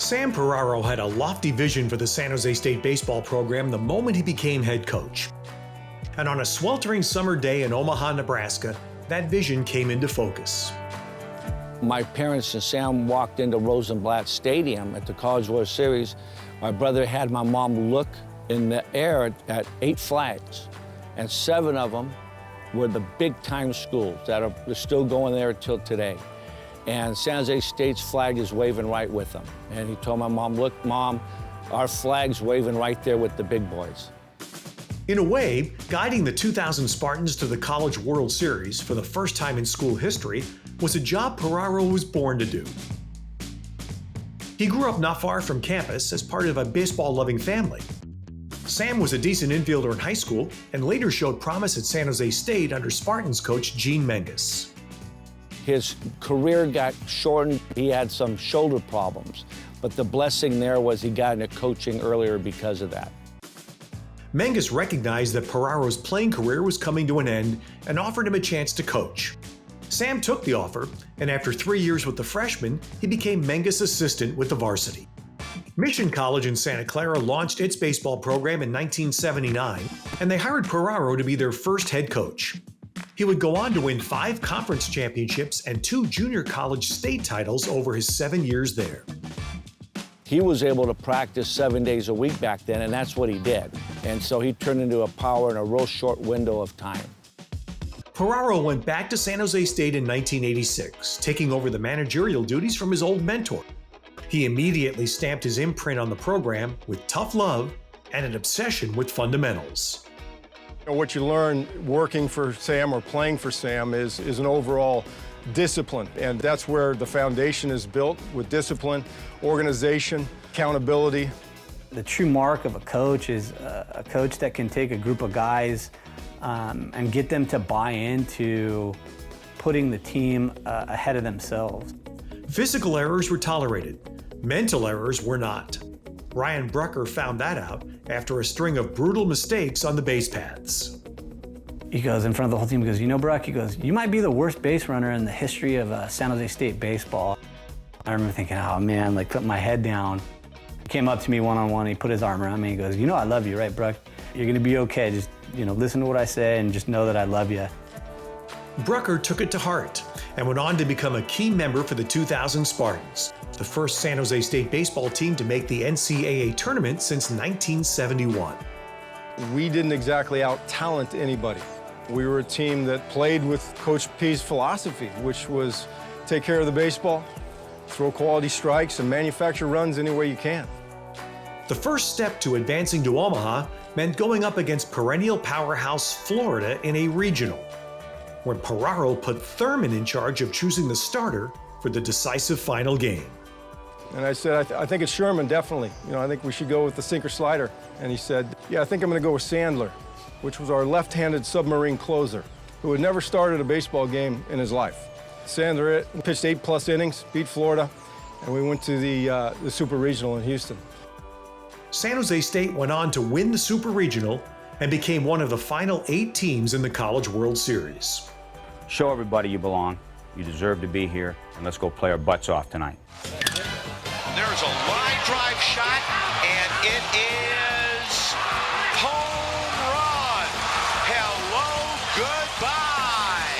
Sam Piraro had a lofty vision for the San Jose State baseball program the moment he became head coach. And on a sweltering summer day in Omaha, Nebraska, that vision came into focus. My parents and Sam walked into Rosenblatt Stadium at the College World Series. My brother had my mom look in the air at 8 flags, and 7 of them were the big-time schools that are still going there till today. And San Jose State's flag is waving right with them. And he told my mom, look, Mom, our flag's waving right there with the big boys. In a way, guiding the 2000 Spartans to the College World Series for the first time in school history was a job Piraro was born to do. He grew up not far from campus as part of a baseball-loving family. Sam was a decent infielder in high school and later showed promise at San Jose State under Spartans coach Gene Menges. His career got shortened. He had some shoulder problems, but the blessing there was he got into coaching earlier because of that. Menges recognized that Piraro's playing career was coming to an end and offered him a chance to coach. Sam took the offer, and after 3 years with the freshmen, he became Menges' assistant with the varsity. Mission College in Santa Clara launched its baseball program in 1979, and they hired Piraro to be their first head coach. He would go on to win 5 conference championships and 2 junior college state titles over his 7 years there. He was able to practice 7 days a week back then, and that's what he did. And so he turned into a power in a real short window of time. Piraro went back to San Jose State in 1986, taking over the managerial duties from his old mentor. He immediately stamped his imprint on the program with tough love and an obsession with fundamentals. What you learn working for Sam or playing for Sam is an overall discipline, and that's where the foundation is built, with discipline, organization, accountability. The true mark of a coach is a coach that can take a group of guys and get them to buy into putting the team ahead of themselves. Physical errors were tolerated. Mental errors were not. Ryan Brucker found that out after a string of brutal mistakes on the base paths. He goes in front of the whole team, he goes, you know, Bruck, he goes, you might be the worst base runner in the history of San Jose State baseball. I remember thinking, oh man, like putting my head down. He came up to me one-on-one, he put his arm around me, he goes, you know I love you, right, Bruck? You're gonna be okay, just, listen to what I say and just know that I love you. Brucker took it to heart and went on to become a key member for the 2000 Spartans, the first San Jose State baseball team to make the NCAA Tournament since 1971. We didn't exactly out-talent anybody. We were a team that played with Coach P's philosophy, which was take care of the baseball, throw quality strikes, and manufacture runs any way you can. The first step to advancing to Omaha meant going up against perennial powerhouse Florida in a regional, when Piraro put Thurman in charge of choosing the starter for the decisive final game. And I said, I think it's Sherman, definitely. I think we should go with the sinker slider. And he said, yeah, I think I'm going to go with Sandler, which was our left-handed submarine closer, who had never started a baseball game in his life. Sandler pitched 8+ innings, beat Florida, and we went to the Super Regional in Houston. San Jose State went on to win the Super Regional and became one of the final 8 teams in the College World Series. Show everybody you belong, you deserve to be here, and let's go play our butts off tonight. There's a line drive shot, and it is home run. Hello, goodbye.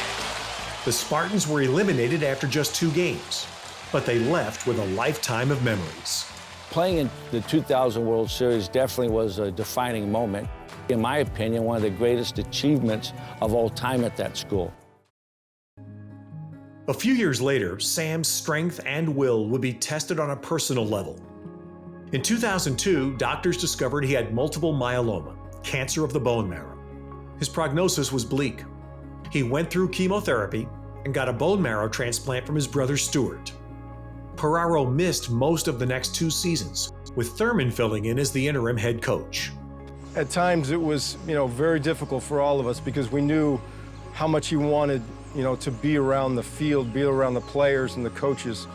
The Spartans were eliminated after just 2 games, but they left with a lifetime of memories. Playing in the 2000 World Series definitely was a defining moment. In my opinion, one of the greatest achievements of all time at that school. A few years later, Sam's strength and will would be tested on a personal level. In 2002, doctors discovered he had multiple myeloma, cancer of the bone marrow. His prognosis was bleak. He went through chemotherapy and got a bone marrow transplant from his brother Stuart. Piraro missed most of the next 2 seasons, with Thurman filling in as the interim head coach. At times it was, very difficult for all of us because we knew how much he wanted, to be around the field, be around the players and the coaches.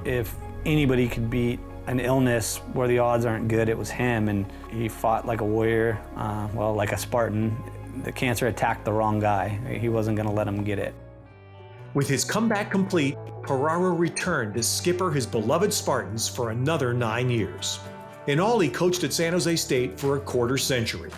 If anybody could beat an illness where the odds aren't good, it was him, and he fought like a warrior, like a Spartan. The cancer attacked the wrong guy. He wasn't gonna let him get it. With his comeback complete, Piraro returned to skipper his beloved Spartans for another 9 years. In all, he coached at San José State for a quarter century.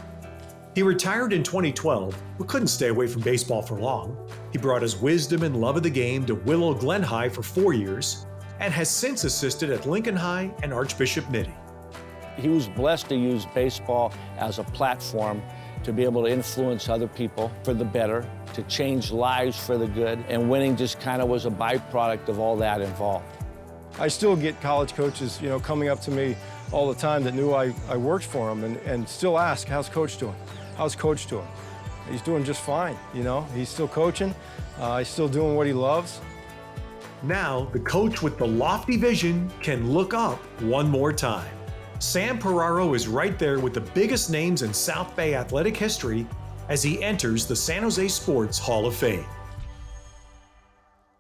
He retired in 2012, but couldn't stay away from baseball for long. He brought his wisdom and love of the game to Willow Glen High for 4 years, and has since assisted at Lincoln High and Archbishop Mitty. He was blessed to use baseball as a platform to be able to influence other people for the better, to change lives for the good, and winning just kind of was a byproduct of all that involved. I still get college coaches, coming up to me all the time that knew I worked for them and still ask, how's Coach doing? How's Coach doing? He's doing just fine, He's still coaching, he's still doing what he loves. Now, the coach with the lofty vision can look up one more time. Sam Piraro is right there with the biggest names in South Bay athletic history as he enters the San Jose Sports Hall of Fame.